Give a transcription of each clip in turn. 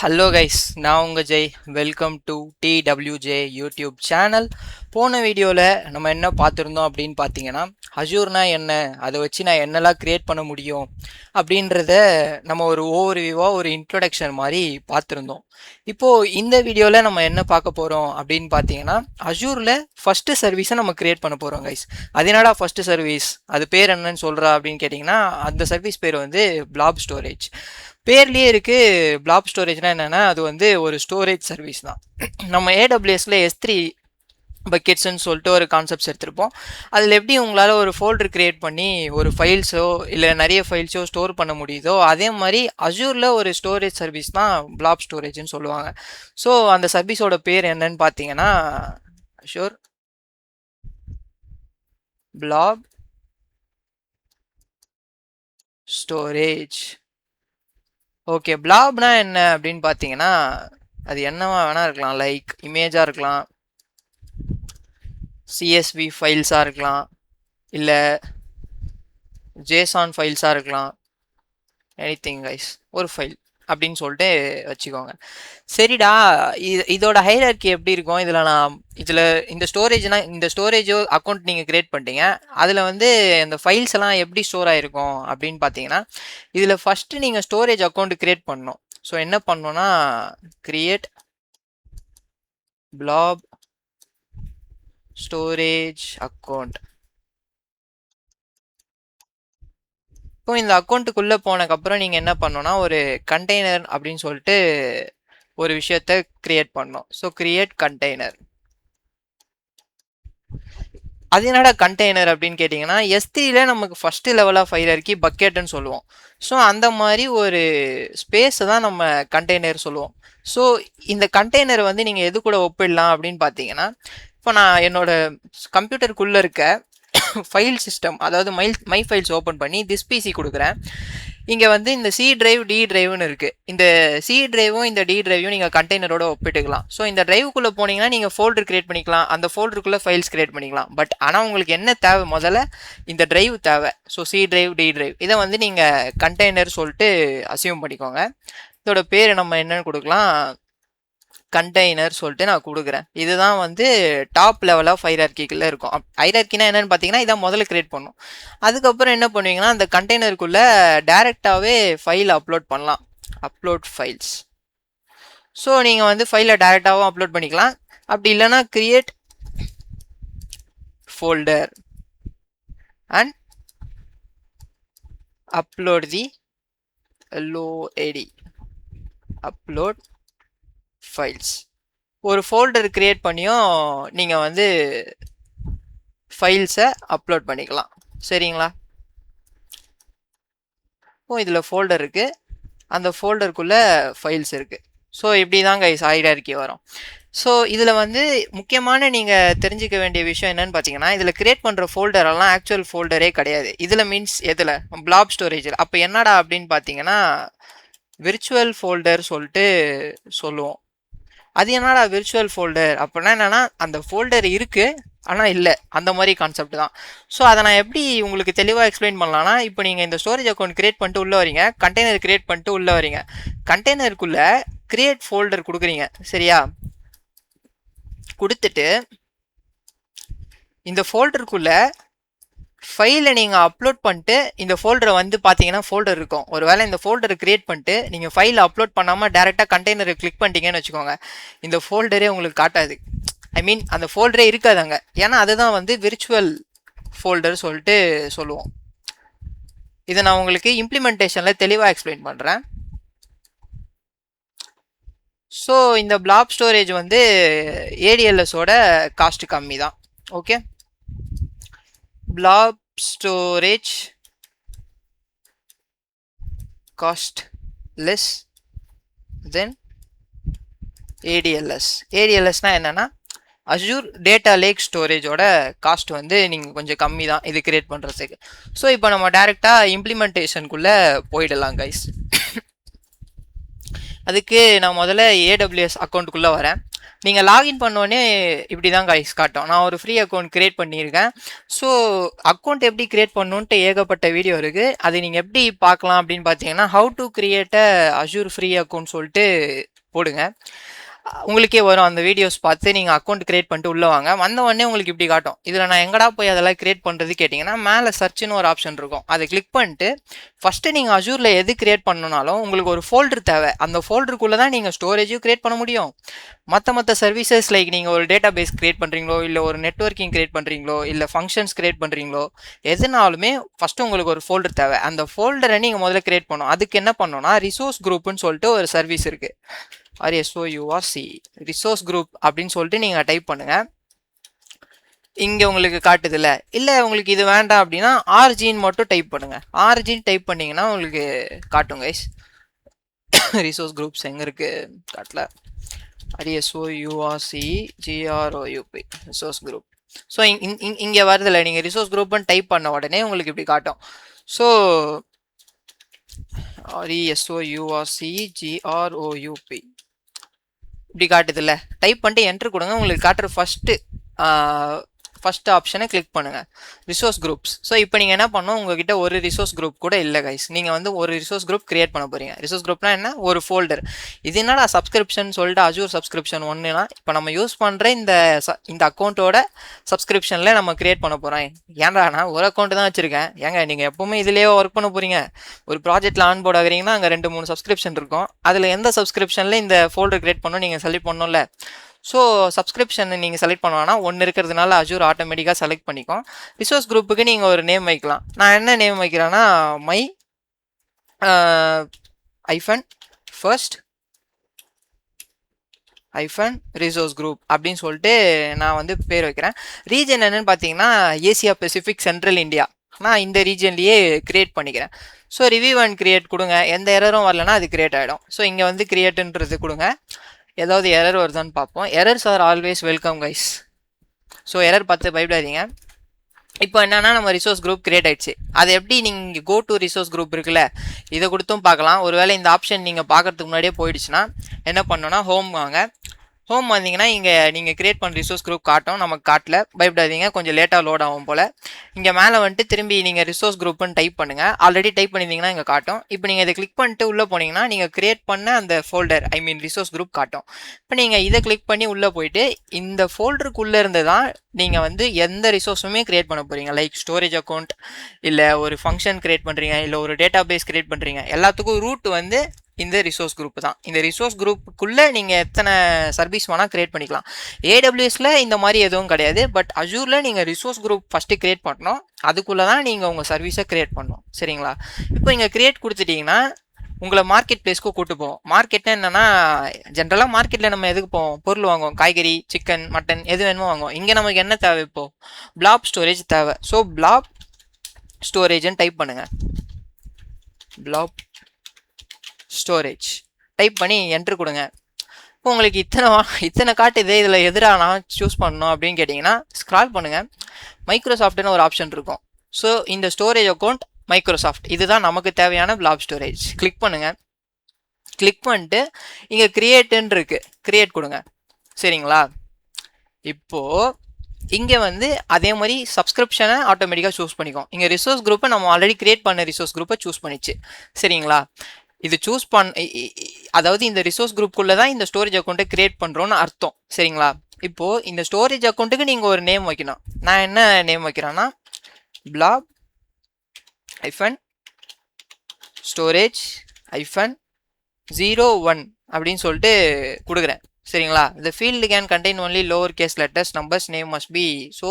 Hello guys, நான் உங்கள் Jai. Welcome to TWJ YouTube channel. போன வீடியோவில் நம்ம என்ன பார்த்துருந்தோம் அப்படின்னு பார்த்தீங்கன்னா, அஜூர்னா என்ன, அதை வச்சு நான் என்னெல்லாம் க்ரியேட் பண்ண முடியும் அப்படின்றத நம்ம ஒரு ஓவர்வியூவாக ஒரு இன்ட்ரொடக்ஷன் மாதிரி பார்த்துருந்தோம். இப்போது இந்த வீடியோவில் நம்ம என்ன பார்க்க போகிறோம் அப்படின்னு பார்த்தீங்கன்னா, அஜூரில் ஃபஸ்ட்டு சர்வீஸை நம்ம க்ரியேட் பண்ண போகிறோம் கைஸ். அது என்னடா ஃபஸ்ட்டு சர்வீஸ், அது பேர் என்னன்னு சொல்கிறா அப்படின்னு கேட்டிங்கன்னா, அந்த சர்வீஸ் பேர் வந்து பிளாப் ஸ்டோரேஜ். பேர்லேயே இருக்குது. பிளாப் ஸ்டோரேஜ்னா என்னென்னா, அது வந்து ஒரு ஸ்டோரேஜ் சர்வீஸ் தான். நம்ம ஏடபிள்யூஎஸ்ல S3 பக்கெட்ஸ்ன்னு சொல்லிட்டு ஒரு கான்செப்ட்ஸ் எடுத்திருப்போம். அதில் எப்படி உங்களால் ஒரு ஃபோல்டர் க்ரியேட் பண்ணி ஒரு ஃபைல்ஸோ இல்லை நிறைய ஃபைல்ஸோ ஸ்டோர் பண்ண முடியுதோ, அதே மாதிரி அஜூரில் ஒரு ஸ்டோரேஜ் சர்வீஸ் தான் பிளாப் ஸ்டோரேஜ்னு சொல்லுவாங்க. ஸோ அந்த சர்வீஸோட பேர் என்னன்னு பார்த்தீங்கன்னா, அஷூர் பிளாப் ஸ்டோரேஜ். ஓகே, பிளாப்னா என்ன அப்படின்னு பார்த்தீங்கன்னா, அது என்னவா வேணா இருக்கலாம். லைக் இமேஜாக இருக்கலாம், CSV ஃபைல்ஸாக இருக்கலாம், இல்லை ஜேசான் ஃபைல்ஸாக இருக்கலாம், எனிதிங் கைஸ், ஒரு ஃபைல் அப்படின்னு சொல்லிட்டு வச்சுக்கோங்க. சரிடா, இதோட ஹைரார்கி எப்படி இருக்கும், இதில் இந்த ஸ்டோரேஜோ அக்கௌண்ட் நீங்கள் க்ரியேட் பண்ணிட்டீங்க. அதில் வந்து இந்த ஃபைல்ஸ் எல்லாம் எப்படி ஸ்டோர் ஆகிருக்கும் அப்படின்னு பார்த்தீங்கன்னா, இதில் ஃபஸ்ட்டு நீங்கள் ஸ்டோரேஜ் அக்கௌண்ட் க்ரியேட் பண்ணணும். ஸோ என்ன பண்ணணும்னா, கிரியேட் பிளாப் ஸ்டோரேஜ் அக்கௌண்ட். இப்போ இந்த அக்கௌண்ட்டுக்குள்ளே போனதுக்கப்புறம் நீங்கள் என்ன பண்ணணும்னா, ஒரு கண்டெய்னர் அப்படின்னு சொல்லிட்டு ஒரு விஷயத்த கிரியேட் பண்ணணும். So create container. அது என்னடா கண்டெய்னர் அப்படின்னு கேட்டிங்கன்னா, S3ல நமக்கு ஃபஸ்ட்டு லெவல் ஆஃப் ஹைரார்கி பக்கெட்டுன்னு சொல்லுவோம். ஸோ அந்த மாதிரி ஒரு ஸ்பேஸை தான் நம்ம கண்டெய்னர் சொல்லுவோம். ஸோ இந்த கண்டெய்னரை வந்து நீங்கள் எது கூட ஒப்பிடலாம் அப்படின்னு பார்த்தீங்கன்னா, இப்போ நான் என்னோட கம்ப்யூட்டருக்குள்ளே இருக்க ஃபைல் சிஸ்டம், அதாவது மை ஃபைல்ஸ் ஓப்பன் பண்ணி திஸ் பிசி கொடுக்குறேன். இங்கே வந்து இந்த C டிரைவ் D டிரைவ்னு இருக்குது. இந்த C டிரைவும் இந்த D டிரைவையும் நீங்கள் கண்டெய்னரோட ஒப்பிட்டுக்கலாம். ஸோ இந்த டிரைவுக்குள்ளே போனீங்கன்னா நீங்கள் ஃபோல்டர் கிரியேட் பண்ணிக்கலாம், அந்த ஃபோல்டருக்குள்ளே ஃபைல்ஸ் கிரியேட் பண்ணிக்கலாம். பட் ஆனால் உங்களுக்கு என்ன தேவை, முதல்ல இந்த டிரைவ் தேவை. So C drive D drive இதை வந்து நீங்கள் கண்டெய்னர் சொல்லிட்டு அசியூம் பண்ணிக்கோங்க. இதோட பேர் நம்ம என்னன்னு கொடுக்கலாம், கண்டெய்னர் சொல்லிட்டு நான் கொடுக்குறேன். இதுதான் வந்து டாப் லெவல் ஆஃப் ஹைரார்கிக்குள்ளே இருக்கும். ஹைரார்கினா என்னன்னு பார்த்தீங்கன்னா, இதான் முதல்ல கிரியேட் பண்ணும். அதுக்கப்புறம் என்ன பண்ணுவீங்கன்னா, அந்த கண்டெய்னருக்குள்ளே டைரெக்டாகவே ஃபைல் அப்லோட் பண்ணலாம். Upload files. ஸோ நீங்கள் வந்து ஃபைலை டைரெக்டாகவும் அப்லோட் பண்ணிக்கலாம். அப்படி இல்லைன்னா create folder and upload the LOAD upload files. ஒரு ஃபோல்டர் கிரியேட் பண்ணியும் நீங்கள் வந்து ஃபைல்ஸை அப்லோட் பண்ணிக்கலாம். சரிங்களா? இப்போ இதில் ஃபோல்டர் இருக்குது, அந்த ஃபோல்டருக்குள்ளே ஃபைல்ஸ் இருக்குது. ஸோ இப்படி தான் கைஸ் ஹைரார்கி வரும். ஸோ இதில் வந்து முக்கியமான நீங்கள் தெரிஞ்சிக்க வேண்டிய விஷயம் என்னன்னு பார்த்தீங்கன்னா, இதில் கிரியேட் பண்ணுற ஃபோல்டரெல்லாம் ஆக்சுவல் ஃபோல்டரே கிடையாது. இதில் மீன்ஸ் எதில், பிளாப் ஸ்டோரேஜில். அப்போ என்னடா அப்படின்னு பார்த்தீங்கன்னா, விர்ச்சுவல் ஃபோல்டர் சொல்லிட்டு சொல்லுவோம். அது என்னடா விர்ச்சுவல் ஃபோல்டர் அப்படின்னா என்னன்னா, அந்த ஃபோல்டர் இருக்குது ஆனால் இல்லை, அந்த மாதிரி கான்செப்ட் தான். ஸோ அதை நான் எப்படி உங்களுக்கு தெளிவாக எக்ஸ்பிளைன் பண்ணலாம்னா, இப்போ நீங்கள் இந்த ஸ்டோரேஜ் அக்கௌண்ட் கிரியேட் பண்ணிட்டு உள்ளே வரீங்க, கண்டெய்னர் கிரியேட் பண்ணிட்டு உள்ளே வரீங்க, கண்டெய்னருக்குள்ளே கிரியேட் ஃபோல்டர் கொடுக்குறீங்க. சரியா? கொடுத்துட்டு இந்த ஃபோல்டருக்குள்ளே ஃபைலை நீங்கள் அப்லோட் பண்ணிட்டு இந்த ஃபோல்டரை வந்து பார்த்தீங்கன்னா ஃபோல்டர் இருக்கும். ஒரு வேளை இந்த ஃபோல்டரை கிரியேட் பண்ணிட்டு நீங்கள் ஃபைலை அப்லோட் பண்ணாமல் டேரெக்டாக கண்டெய்னரை கிளிக் பண்ணிட்டீங்கன்னு வச்சுக்கோங்க, இந்த ஃபோல்டரே உங்களுக்கு காட்டாது. ஐ மீன் அந்த ஃபோல்டரே இருக்காதாங்க. ஏன்னா அதுதான் வந்து விர்ச்சுவல் ஃபோல்டர் சொல்லிட்டு சொல்லுவோம். இதை நான் உங்களுக்கு இம்ப்ளிமெண்டேஷனில் தெளிவாக எக்ஸ்பிளைன் பண்ணுறேன். ஸோ இந்த பிளாப் ஸ்டோரேஜ் வந்து ADLSோட காஸ்ட் கம்மி தான். Okay, blob storage cost less than ADLS. ADLSனா என்னன்னா, அஜூர் டேட்டா லேக் ஸ்டோரேஜோட காஸ்ட் வந்து நீங்கள் கொஞ்சம் கம்மி தான் இது கிரியேட் பண்ணுறதுக்கு. ஸோ இப்போ நம்ம டேரெக்டாக இம்ப்ளிமெண்டேஷனுக்குள்ளே போயிடலாம் கைஸ். அதுக்கு நான் முதல்ல AWS அக்கௌண்ட்டுக்குள்ளே வரேன். நீங்கள் லாகின் பண்ணோடனே இப்படி தான் கைஸ் காட்டும். நான் ஒரு ஃப்ரீ அக்கௌண்ட் கிரியேட் பண்ணியிருக்கேன். ஸோ அக்கௌண்ட் எப்படி கிரியேட் பண்ணணுன்ட்டு ஏகப்பட்ட வீடியோ இருக்குது. அது நீங்கள் எப்படி பார்க்கலாம் அப்படின்னு பார்த்தீங்கன்னா, how to create a Azure free account சொல்லிட்டு போடுங்க. உங்களுக்கே வரும். அந்த வீடியோஸ் பார்த்து நீங்கள் அக்கௌண்ட் கிரியேட் பண்ணிட்டு உள்ளே வாங்க. வந்த உடனே உங்களுக்கு இப்படி காட்டும். இதில் நான் எங்கடா போய் அதெல்லாம் கிரியேட் பண்ணுறது கேட்டிங்கன்னா, மேலே சர்ச்னு ஒரு ஆப்ஷன் இருக்கும். அதை கிளிக் பண்ணிட்டு ஃபஸ்ட்டு நீங்கள் அஷூரில் எது கிரியேட் பண்ணணுனாலும் உங்களுக்கு ஒரு ஃபோல்டர் தேவை. அந்த ஃபோல்டருக்குள்ளே தான் நீங்கள் ஸ்டோரேஜும் கிரியேட் பண்ண முடியும். மற்ற சர்வீசஸ் லைக் நீங்கள் ஒரு டேட்டா பேஸ் கிரியேட் பண்ணுறீங்களோ, இல்லை ஒரு நெட்வொர்க்கிங் கிரியேட் பண்ணுறீங்களோ, இல்லை ஃபங்க்ஷன்ஸ் கிரியேட் பண்ணுறீங்களோ, எதுனாலுமே ஃபஸ்ட்டு உங்களுக்கு ஒரு ஃபோல்டர் தேவை. அந்த ஃபோல்டரை நீங்கள் முதல்ல கிரியேட் பண்ணணும். அதுக்கு என்ன பண்ணணும்னா, ரிசோர்ஸ் குரூப்னு சொல்லிட்டு ஒரு சர்வீஸ் இருக்குது. RSOURC ரிசோர்ஸ் குரூப் அப்படின்னு சொல்லிட்டு நீங்கள் டைப் பண்ணுங்கள். இங்கே உங்களுக்கு காட்டுதில்ல. இல்லை உங்களுக்கு இது வேண்டாம் அப்படின்னா ஆர்ஜின்னு மட்டும் டைப் பண்ணுங்கள். ஆர்ஜின்னு டைப் பண்ணிங்கன்னா உங்களுக்கு காட்டும் கைஸ். ரிசோர்ஸ் குரூப்ஸ் எங்கே இருக்குது காட்டல. RSOURC GROUP resource group. So இங்கே வருதில்ல. நீங்கள் ரிசோர்ஸ் குரூப்னு டைப் பண்ண உடனே உங்களுக்கு இப்படி காட்டும். ஸோ RSOURC GROUP இப்படி காட்டுதில்ல. டைப் பண்ணிட்டு என்ட்ரு கொடுங்க. உங்களுக்கு காட்டுற ஃபஸ்ட்டு ஆப்ஷனை கிளிக் பண்ணுங்கள், ரிசோர்ஸ் குரூப்ஸ். ஸோ இப்போ நீங்கள் என்ன பண்ணணும், உங்ககிட்ட ஒரு ரிசோர்ஸ் குரூப் கூட இல்லை கைஸ். நீங்கள் வந்து ஒரு ரிசோர்ஸ் குரூப் கிரியேட் பண்ண போகிறீங்க. ரிசோர்ஸ் குரூப்னா என்ன, ஒரு ஃபோல்டர். இது என்னடா சப்ஸ்கிரிப்ஷன் சொல்லிட்டு அஷூர் சப்ஸ்கிரிப்ஷன் ஒன்றுனா, இப்போ நம்ம யூஸ் பண்ணுற இந்த அக்கௌண்ட்டோட சப்ஸ்கிரிப்ஷனில் நம்ம கிரியேட் பண்ண போகிறோம். ஏன்டா நான் ஒரு அக்கௌண்ட் தான் வச்சுருக்கேன். ஏங்க நீங்கள் எப்போவுமே இதுலேயே ஒர்க் பண்ண போகிறீங்க. ஒரு ப்ராஜெக்ட்டில் ஆன் போர்ட் ஆகிறீங்கன்னா அங்கே 2-3 சப்ஸ்கிரிப்ஷன் இருக்கும். அதில் எந்த சப்ஸ்கிரிப்ஷனில் இந்த ஃபோல்டர் கிரியேட் பண்ணணும் நீங்கள் செலக்ட் பண்ணணும்ல. ஸோ சப்ஸ்கிரிப்ஷன் நீங்கள் செலக்ட் பண்ணுவாங்கன்னா ஒன்று இருக்கிறதுனால அஷூர் ஆட்டோமேட்டிக்காக செலக்ட் பண்ணிக்கும். ரிசோர்ஸ் குரூப்புக்கு நீங்கள் ஒரு நேம் வைக்கலாம். நான் என்ன நேம் வைக்கிறேன்னா, மை -first ரிசோர்ஸ் குரூப் அப்படின்னு சொல்லிட்டு நான் வந்து பேர் வைக்கிறேன். ரீஜன் என்னன்னு பார்த்தீங்கன்னா, ஏசியா பெசிபிக் சென்ட்ரல் இந்தியா. நான் இந்த ரீஜன்லேயே கிரியேட் பண்ணிக்கிறேன். ஸோ ரிவ்யூ அண்ட் கிரியேட் கொடுங்க. எந்த எரரும் வரலன்னா அது கிரியேட் ஆகிடும். ஸோ இங்கே வந்து கிரியேட்டுன்றது கொடுங்க. ஏதாவது எரர் வருதான்னு பார்ப்போம். Errors are always welcome guys. So error பார்த்து பயப்படாதீங்க. இப்போ என்னன்னா, நம்ம ரிசோர்ஸ் குரூப் கிரியேட் ஆயிடுச்சு. அது எப்படி நீங்கள் கோ டு ரிசோர்ஸ் குரூப் இருக்குல்ல, இதை கொடுத்தும் பார்க்கலாம். ஒருவேளை இந்த ஆப்ஷன் நீங்கள் பார்க்கறதுக்கு முன்னாடியே போயிடுச்சுன்னா என்ன பண்ணணும்னா, ஹோம் வாங்க. ஹோம் வந்தீங்கன்னா இங்கே நீங்கள் கிரியேட் பண்ண ரிசோர்ஸ் குரூப் காட்டும். நமக்கு காட்டல, பயப்படாதீங்க, கொஞ்சம் லேட்டாக லோட் ஆகும் போல். இங்கே மேலே வந்துட்டு திரும்பி நீங்கள் ரிசோர்ஸ் குரூப்னு டைப் பண்ணுங்கள். ஆல்ரெடி டைப் பண்ணியிருந்தீங்கன்னா இங்கே காட்டும். இப்போ நீங்கள் இதை கிளிக் பண்ணிட்டு உள்ளே போனீங்கன்னா நீங்கள் கிரியேட் பண்ண அந்த ஃபோல்டர், ரிசோர்ஸ் குரூப் காட்டும். இப்போ நீங்கள் இதை கிளிக் பண்ணி உள்ளே போயிட்டு இந்த ஃபோல்டருக்குள்ளே இருந்து தான் நீங்கள் வந்து எந்த ரிசோர்ஸுமே கிரியேட் பண்ண போகிறீங்க. லைக் ஸ்டோரேஜ் அக்கௌண்ட், இல்லை ஒரு ஃபங்க்ஷன் கிரியேட் பண்ணுறீங்க, இல்லை ஒரு டேட்டா பேஸ் கிரியேட் பண்ணுறீங்க, எல்லாத்துக்கும் ரூட் வந்து இந்த ரிசோர்ஸ் குரூப் தான். இந்த ரிசோர்ஸ் குரூப்புக்குள்ளே நீங்கள் எத்தனை சர்வீஸ் வேணால் கிரியேட் பண்ணிக்கலாம். AWSல இந்த மாதிரி எதுவும் கிடையாது. பட் அஷூரில் நீங்கள் ரிசோர்ஸ் குரூப் ஃபஸ்ட்டு கிரியேட் பண்ணணும். அதுக்குள்ளே தான் நீங்கள் உங்கள் சர்வீஸை கிரியேட் பண்ணணும். சரிங்களா? இப்போ இங்கே கிரியேட் கொடுத்துட்டிங்கன்னா உங்களை மார்க்கெட் பிளேஸ்க்கு கூட்டு போவோம். மார்க்கெட்னா என்னன்னா, ஜென்ரலாக மார்க்கெட்டில் நம்ம எதுக்கு போவோம், பொருள் வாங்குவோம். காய்கறி, சிக்கன், மட்டன் எது வேணுமோ வாங்குவோம். இங்கே நமக்கு என்ன தேவை, இப்போ பிளாப் ஸ்டோரேஜ் தேவை. ஸோ பிளாப் ஸ்டோரேஜ்னு டைப் பண்ணுங்கள். பிளாப் ஸ்டோரேஜ் டைப் பண்ணி என்ட்ரு கொடுங்க. இப்போ உங்களுக்கு இத்தனை காட்டுது. இதில் எதிராக நான் சூஸ் பண்ணணும் அப்படின்னு கேட்டிங்கன்னா, ஸ்க்ரால் பண்ணுங்கள். மைக்ரோசாஃப்ட்னு ஒரு ஆப்ஷன் இருக்கும். ஸோ இந்த ஸ்டோரேஜ் அக்கௌண்ட் மைக்ரோசாஃப்ட், இதுதான் நமக்கு தேவையான பிளாப் ஸ்டோரேஜ். கிளிக் பண்ணுங்கள். கிளிக் பண்ணிட்டு இங்கே கிரியேட்டுன்னு இருக்குது, கிரியேட் கொடுங்க. சரிங்களா? இப்போது இங்கே வந்து அதே மாதிரி சப்ஸ்கிரிப்ஷனை ஆட்டோமேட்டிக்காக சூஸ் பண்ணிக்கும். இங்கே ரிசோர்ஸ் குரூப்பை நம்ம ஆல்ரெடி கிரியேட் பண்ண ரிசோர்ஸ் குரூப்பை சூஸ் பண்ணிச்சு. சரிங்களா? இது சூஸ் அதாவது இந்த ரிசோர்ஸ் குரூப்புக்குள்ளே தான் இந்த ஸ்டோரேஜ் அக்கௌண்ட்டை கிரியேட் பண்ணுறோன்னு அர்த்தம். சரிங்களா? இப்போது இந்த ஸ்டோரேஜ் அக்கௌண்ட்டுக்கு நீங்கள் ஒரு நேம் வைக்கணும். நான் என்ன நேம் வைக்கிறேன்னா, பிளாப் -storage -01 அப்படின்னு சொல்லிட்டு கொடுக்குறேன். சரிங்களா? இந்த field can contain only lower case letters, numbers, name must be. So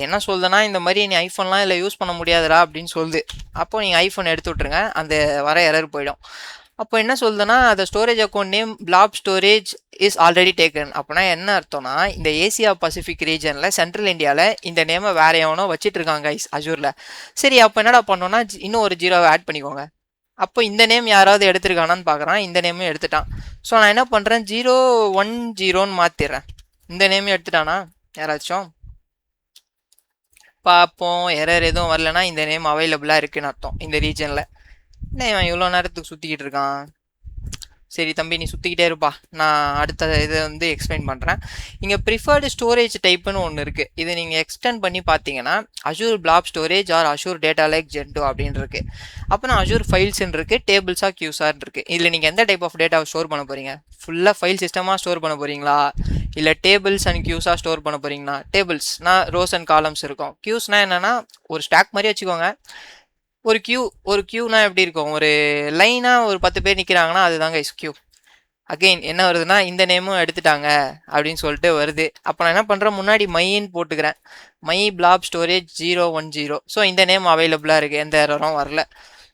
என்ன சொல்லுதுன்னா, இந்த மாதிரி நீ ஐஃபோன்லாம் இல்லை யூஸ் பண்ண முடியாதுடா அப்படின்னு சொல்லுது. அப்போ நீங்கள் ஐஃபோன் எடுத்து விட்ருங்க, அந்த வர எரர் போயிடும். அப்போ என்ன சொல்லுதுன்னா, அந்த storage account name flap storage is already taken. அப்படின்னா என்ன அர்த்தம்னா, இந்த ஏசியா பசிபிக் ரீஜனில் சென்ட்ரல் இந்தியாவில் இந்த நேமை வேற எவனோ வச்சிட்டு இருக்காங்க அஷூரில். சரி, அப்போ என்னடா பண்ணோன்னா, இன்னும் ஒரு 0 ஆட் பண்ணிக்கோங்க. அப்போ இந்த நேம் யாராவது எடுத்துருக்கானான்னு பார்க்குறான். இந்த நேமும் எடுத்துட்டான். ஸோ நான் என்ன பண்ணுறேன், 010 மாற்றிடுறேன். இந்த நேமும் எடுத்துட்டானா யாராச்சும் பார்ப்போம். எரர் எதுவும் வரலன்னா இந்த நேம் அவைலபிளாக இருக்குன்னு அர்த்தம் இந்த ரீஜனில். என்ன இவன் இவ்வளோ நேரத்துக்கு சுற்றிக்கிட்டு இருக்கான். சரி தம்பி நீ சுற்றிக்கிட்டே இருப்பா, நான் அடுத்த இதை வந்து எக்ஸ்பிளைன் பண்ணுறேன். இங்கே ப்ரிஃபர்டு ஸ்டோரேஜ் டைப்புன்னு ஒன்று இருக்குது. இதை நீங்கள் எக்ஸ்டெண்ட் பண்ணி பார்த்தீங்கன்னா Azure blob storage or Azure data lake gen 2 அப்படின்னு இருக்குது. அப்புறம் அஷூர் ஃபைல்ஸ்ன்னு இருக்குது, டேபிள்ஸாக கியூஸாக இருக்குது. இதில் நீங்கள் எந்த டைப் ஆஃப் டேட்டாவை ஸ்டோர் பண்ண போகிறீங்க? ஃபுல்லாக ஃபைல் சிஸ்டமாக ஸ்டோர் பண்ண போகிறீங்களா, இல்லை டேபிள்ஸ் அண்ட் கியூஸாக ஸ்டோர் பண்ண போகிறீங்களா? டேபிள்ஸ்னால் ரோஸ் அண்ட் காலம்ஸ் இருக்கும். கியூஸ்னால் என்னென்னா ஒரு ஸ்டாக் மாதிரி வச்சுக்கோங்க. ஒரு கியூனா எப்படி இருக்கும், ஒரு லைனாக ஒரு 10 பேர் நிற்கிறாங்கன்னா அதுதாங்க கியூ. அகெயின் என்ன வருதுன்னா இந்த நேமும் எடுத்துட்டாங்க அப்படின்னு சொல்லிட்டு வருது. அப்போ நான் என்ன பண்ணுறேன், முன்னாடி மைன்னு போட்டுக்கிறேன், மை பிளாப் ஸ்டோரேஜ் 010. ஸோ இந்த நேம் அவைலபிளாக இருக்குது, எந்த எரரும் வரல.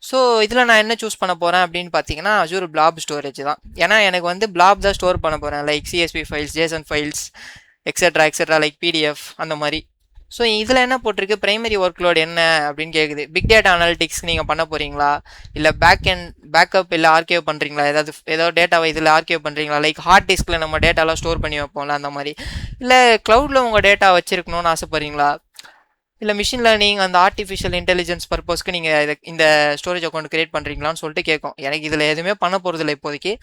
ஸோ இதில் நான் என்ன சூஸ் பண்ண போகிறேன் அப்படின்னு பார்த்தீங்கன்னா அஷூர் பிளாப் ஸ்டோரேஜ் தான். ஏன்னா எனக்கு வந்து பிளாப் தான் ஸ்டோர் பண்ண போகிறேன், like CSV files, JSON files, etcetera like PDF அந்த மாதிரி. ஸோ இதில் என்ன போட்டிருக்கு, பிரைமரி ஒர்க் லோட் என்ன அப்படின்னு கேட்குது. பிக் டேட்டா அனாலிட்டிக்ஸ் நீங்கள் பண்ண போகிறீங்களா, இல்லை பேக்கப் இல்லை ஆர்கேவ் பண்ணுறீங்களா, ஏதாவது டேட்டாவை இதில் ஆர்கேவ் பண்ணுறீங்களா, லைக் ஹார்ட் டிஸ்கில் நம்ம டேட்டாலாம் ஸ்டோர் பண்ணி வைப்போம்ல அந்த மாதிரி, இல்லை க்ளவுடில் உங்கள் டேட்டா வச்சுருக்கணும்னு ஆசைப்பட்றீங்களா, இல்லை மிஷின் லேர்னிங் அந்த ஆர்டிஃபிஷியல் இன்டெலிஜென்ஸ் பர்பஸ்க்கு நீங்கள் இந்த ஸ்டோரேஜ் அக்கௌண்ட் கிரியேட் பண்ணுறீங்களான்னு சொல்லிட்டு கேட்கும். எனக்கு இதில் எதுவுமே பண்ண போகிறதில்ல இப்போதைக்கு.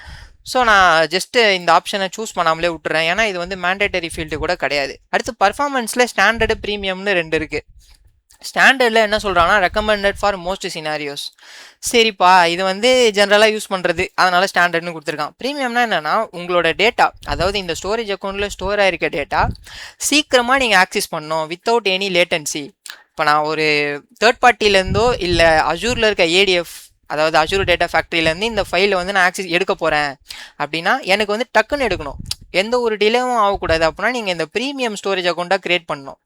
ஸோ நான் ஜஸ்ட்டு இந்த ஆப்ஷனை சூஸ் பண்ணாமலே விட்டுறேன், ஏன்னா இது வந்து மேண்டேட்டரி ஃபீல்டு கூட கிடையாது. அடுத்து பர்ஃபார்மன்ஸில் ஸ்டாண்டர்டு ப்ரீமியம்னு 2 இருக்குது. ஸ்டாண்டர்டில் என்ன சொல்கிறாங்கன்னா ரெக்கமெண்டட் ஃபார் மோஸ்ட் சினாரியோஸ். சரிப்பா, இது வந்து ஜென்ரலாக யூஸ் பண்ணுறது, அதனால் ஸ்டாண்டர்ட்னு கொடுத்துருக்கான். ப்ரீமியம்னா என்னென்னா உங்களோட டேட்டா, அதாவது இந்த ஸ்டோரேஜ் அக்கௌண்ட்டில் ஸ்டோர் ஆகிருக்க டேட்டா சீக்கிரமாக நீங்கள் ஆக்சஸ் பண்ணணும் வித்தவுட் எனி லேட்டன்சி. இப்போ நான் ஒரு தேர்ட் பார்ட்டிலேருந்தோ இல்லை அஷூரில் இருக்க ஏடிஎஃப், அதாவது அஷூர் டேட்டா ஃபேக்ட்ரியிலேருந்து இந்த ஃபைலை வந்து நான் ஆக்சஸ் எடுக்க போகிறேன் அப்படின்னா எனக்கு வந்து டக்குன்னு எடுக்கணும், எந்த ஒரு டிலேவும் ஆகக்கூடாது. அப்படின்னா நீங்கள் இந்த ப்ரீமியம் ஸ்டோரேஜ் அக்கௌண்ட்டாக க்ரியேட் பண்ணணும்.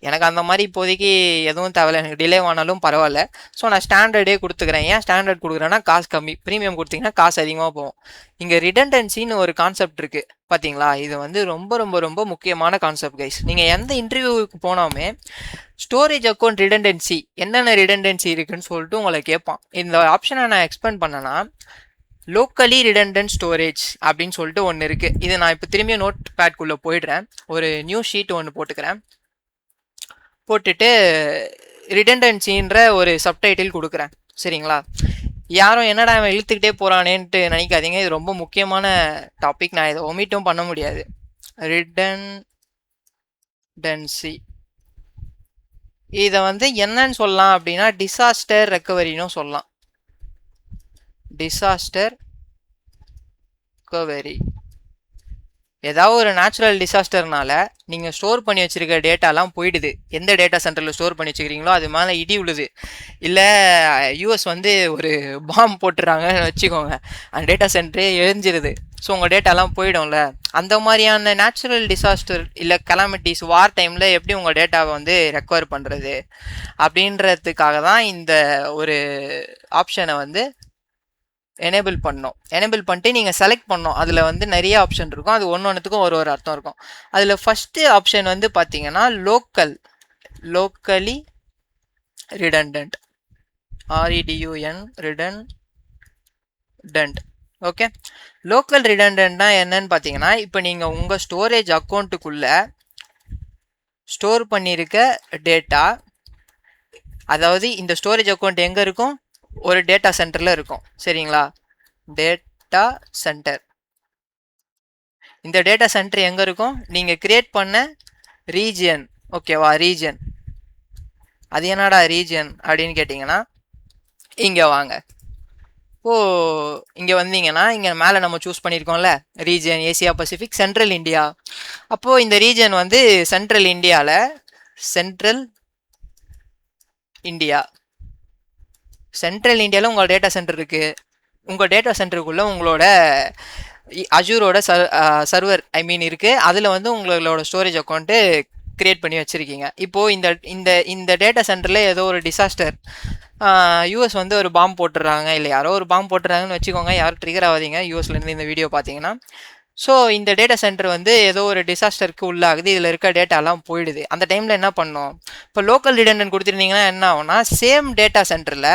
எனக்கு அந்த மாதிரி இப்போதைக்கு எதுவும் தேவையில்ல, எனக்கு டிலே ஆனாலும் பரவாயில்ல. ஸோ நான் ஸ்டாண்டர்டே கொடுத்துக்கிறேன். ஏன் ஸ்டாண்டர்ட் கொடுக்குறேன்னா காசு கம்மி, ப்ரீமியம் கொடுத்தீங்கன்னா காசு அதிகமாக போகும். இங்கே ரிடண்டன்சின்னு ஒரு கான்செப்ட் இருக்குது பார்த்தீங்களா, இது வந்து ரொம்ப ரொம்ப ரொம்ப முக்கியமான கான்செப்ட் கைஸ். நீங்கள் எந்த இன்டர்வியூவுக்கு போனாலுமே ஸ்டோரேஜ் அக்கௌண்ட் ரிடண்டன்சி, என்னென்ன ரிடண்டன்சி இருக்குன்னு சொல்லிட்டு உங்களை கேட்பான். இந்த ஆப்ஷனை நான் எக்ஸ்பிளைன் பண்ணேன்னா லோக்கலி ரிடண்டன்ட் ஸ்டோரேஜ் அப்படின்னு சொல்லிட்டு ஒன்று இருக்குது. இது நான் இப்போ திரும்பியும் நோட் பேட்குள்ளே போயிடுறேன், ஒரு நியூ ஷீட் ஒன்று போட்டுக்கிறேன். போட்டுட்டு ரிடண்டன்சின்ற ஒரு சப்டைட்டில் கொடுக்குறேன். சரிங்களா, யாரும் என்னடா அவன் இழுத்துக்கிட்டே போகிறானேன்ட்டு நினைக்காதீங்க, இது ரொம்ப முக்கியமான டாபிக், நான் இதை ஒமிட்டும் பண்ண முடியாது. ரிடண்டன்சி இதை வந்து என்னன்னு சொல்லலாம் அப்படின்னா டிசாஸ்டர் ரெக்கவரின்னு சொல்லலாம். டிசாஸ்டர் ரெக்கவரி, ஏதாவது ஒரு நேச்சுரல் டிசாஸ்டர்னால நீங்கள் ஸ்டோர் பண்ணி வச்சுருக்க டேட்டாலாம் போயிடுது, எந்த டேட்டா சென்டரில் ஸ்டோர் பண்ணி வச்சுக்கிறீங்களோ அது மேலே இடி விழுது, இல்லை யூஎஸ் வந்து ஒரு பாம்பு போட்டுறாங்கன்னு வச்சுக்கோங்க, அந்த டேட்டா சென்டரே எரிஞ்சிருது. ஸோ உங்கள் டேட்டாலாம் போயிடும்ல, அந்த மாதிரியான நேச்சுரல் டிசாஸ்டர் இல்லை கலாமிட்டிஸ் வார் டைமில் எப்படி உங்கள் டேட்டாவை வந்து ரெக்கவர் பண்ணுறது அப்படின்றதுக்காக தான் இந்த ஒரு ஆப்ஷனை வந்து எனேபிள் பண்ணோம். எனேபிள் பண்ணிட்டு நீங்கள் செலக்ட் பண்ணோம், அதில் வந்து நிறைய ஆப்ஷன் இருக்கும், அது ஒன்றுத்துக்கும் ஒரு அர்த்தம் இருக்கும். அதில் ஃபஸ்ட்டு ஆப்ஷன் வந்து பார்த்தீங்கன்னா locally redundant, REDUN redundant. Okay, local ரிடண்டன்ட்னா என்னன்னு பார்த்தீங்கன்னா இப்போ நீங்கள் உங்கள் ஸ்டோரேஜ் அக்கௌண்ட்டுக்குள்ளே ஸ்டோர் பண்ணியிருக்க டேட்டா, அதாவது இந்த ஸ்டோரேஜ் அக்கௌண்ட் எங்கே இருக்கும், ஒரு டேட்டா சென்டரில் இருக்கும். சரிங்களா, டேட்டா சென்டர், இந்த டேட்டா சென்டர் எங்கே இருக்கும், நீங்கள் கிரியேட் பண்ண ரீஜியன். ஓகேவா, ரீஜியன், அது என்னடா ரீஜியன் அப்படின்னு கேட்டிங்கன்னா இங்கே வாங்க. இங்கே வந்தீங்கன்னா இங்கே மேலே நம்ம சூஸ் பண்ணியிருக்கோம்ல region Asia Pacific central India. அப்போது இந்த ரீஜியன் வந்து சென்ட்ரல் இந்தியாவில் உங்கள் டேட்டா சென்டர் இருக்குது. உங்கள் டேட்டா சென்டருக்குள்ளே உங்களோட அஷூரோட சர்வர் இருக்குது, அதில் வந்து உங்களோட ஸ்டோரேஜ் அக்கௌண்ட்டு க்ரியேட் பண்ணி வச்சுருக்கீங்க. இப்போது இந்த டேட்டா சென்டரில் ஏதோ ஒரு டிசாஸ்டர், யூஎஸ் வந்து ஒரு பாம்பு போட்டுடுறாங்க, இல்லை யாரோ ஒரு பாம்பு போட்டுறாங்கன்னு வச்சுக்கோங்க, யாரும் ட்ரிகர் ஆகாதீங்க யூஎஸ்லேருந்து இந்த வீடியோ பார்த்தீங்கன்னா. ஸோ இந்த டேட்டா சென்டர் வந்து ஏதோ ஒரு டிசாஸ்டருக்கு உள்ளாகுது, இதில் இருக்க டேட்டாலாம் போயிடுது. அந்த டைமில் என்ன பண்ணோம், இப்போ லோக்கல் ரிடண்டன்ட் கொடுத்துருந்தீங்கன்னா என்ன ஆகும்னா சேம் டேட்டா சென்டரில்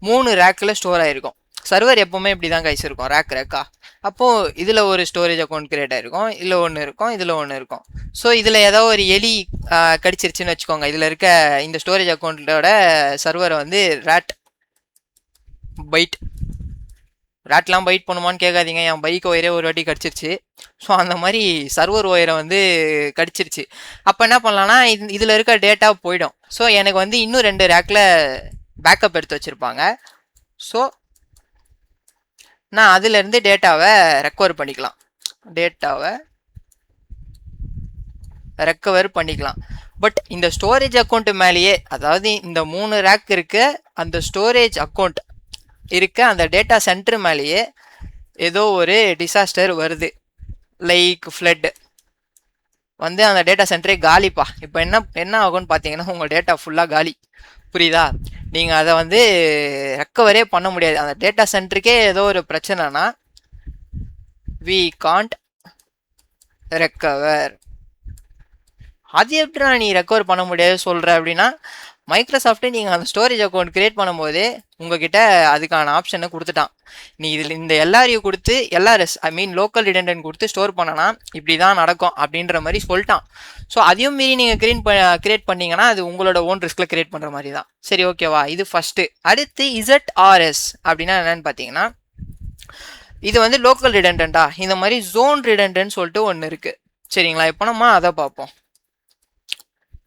3 ரேக்கில் ஸ்டோர் ஆகிருக்கும். சர்வர் எப்போவுமே இப்படி தான் கைஸ் இருக்கும், ரேக்கா. அப்போது இதில் ஒரு ஸ்டோரேஜ் அக்கௌண்ட் கிரியேட் ஆகிருக்கும், இதில் ஒன்று இருக்கும், இதில் ஒன்று இருக்கும். ஸோ இதில் ஏதோ ஒரு எலி கடிச்சிருச்சுன்னு வச்சுக்கோங்க, இதில் இருக்க இந்த ஸ்டோரேஜ் அக்கௌண்ட்டோட சர்வரை வந்து பைட். ரேட்லாம் பைட் பண்ணுமான்னு கேட்காதீங்க, என் பைக் ஒயரே ஒரு வாட்டி கடிச்சிருச்சு. ஸோ அந்த மாதிரி சர்வர் ஒயரை வந்து கடிச்சிருச்சு. அப்போ என்ன பண்ணலாம்னா இதில் இருக்க டேட்டா போயிடும். ஸோ எனக்கு வந்து இன்னும் 2 ரேக்கில் பேக்கப் எடுத்து வச்சுருப்பாங்க. ஸோ நான் அதுலேருந்து டேட்டாவை ரெக்கவர் பண்ணிக்கலாம். பட் இந்த ஸ்டோரேஜ் அக்கௌண்ட் மேலேயே, அதாவது இந்த 3 ரேக் இருக்க அந்த ஸ்டோரேஜ் அக்கௌண்ட் இருக்க அந்த டேட்டா சென்டர் மேலேயே ஏதோ ஒரு டிசாஸ்டர் வருது, லைக் ஃப்ளட் வந்து அந்த டேட்டா சென்டரே காலிப்பா. இப்போ என்ன ஆகும்னு பார்த்தீங்கன்னா உங்கள் டேட்டா ஃபுல்லாக காலி. புரியுதா? நீங்கள் அதை வந்து ரெக்கவரே பண்ண முடியாது. அந்த டேட்டா சென்டருக்கே ஏதோ ஒரு பிரச்சனைனா வி காண்ட் ரெக்கவர். அது எப்படினா நீ ரெக்கவர் பண்ண முடியாது சொல்கிற அப்படின்னா, மைக்ரோசாஃப்ட்டே நீங்கள் அந்த ஸ்டோரேஜ் அக்கௌண்ட் கிரியேட் பண்ணும்போதே உங்ககிட்ட அதுக்கான ஆப்ஷனை கொடுத்துட்டான். நீ இதில் இந்த எல்ஆர்யூ கொடுத்து எல்ஆர்எஸ் ஐ மீன் லோக்கல் ரிடண்டன்ட் கொடுத்து ஸ்டோர் பண்ணனா இப்படி தான் நடக்கும் அப்படின்ற மாதிரி சொல்லிட்டான். ஸோ அதையும் மீறி நீங்கள் கிரியேட் பண்ணீங்கன்னா அது உங்களோட ஓன் ரிஸ்கில் கிரியேட் பண்ணுற மாதிரி தான். சரி, ஓகேவா? இது ஃபஸ்ட்டு. அடுத்து ZRS அப்படின்னா என்னன்னு பார்த்தீங்கன்னா, இது வந்து லோக்கல் ரிடண்டன்டா, இந்த மாதிரி ஜோன் ரிடண்டன்ட் சொல்லிட்டு ஒன்று இருக்குது. சரிங்களா? இப்போ நம்ம அதை பார்ப்போம்.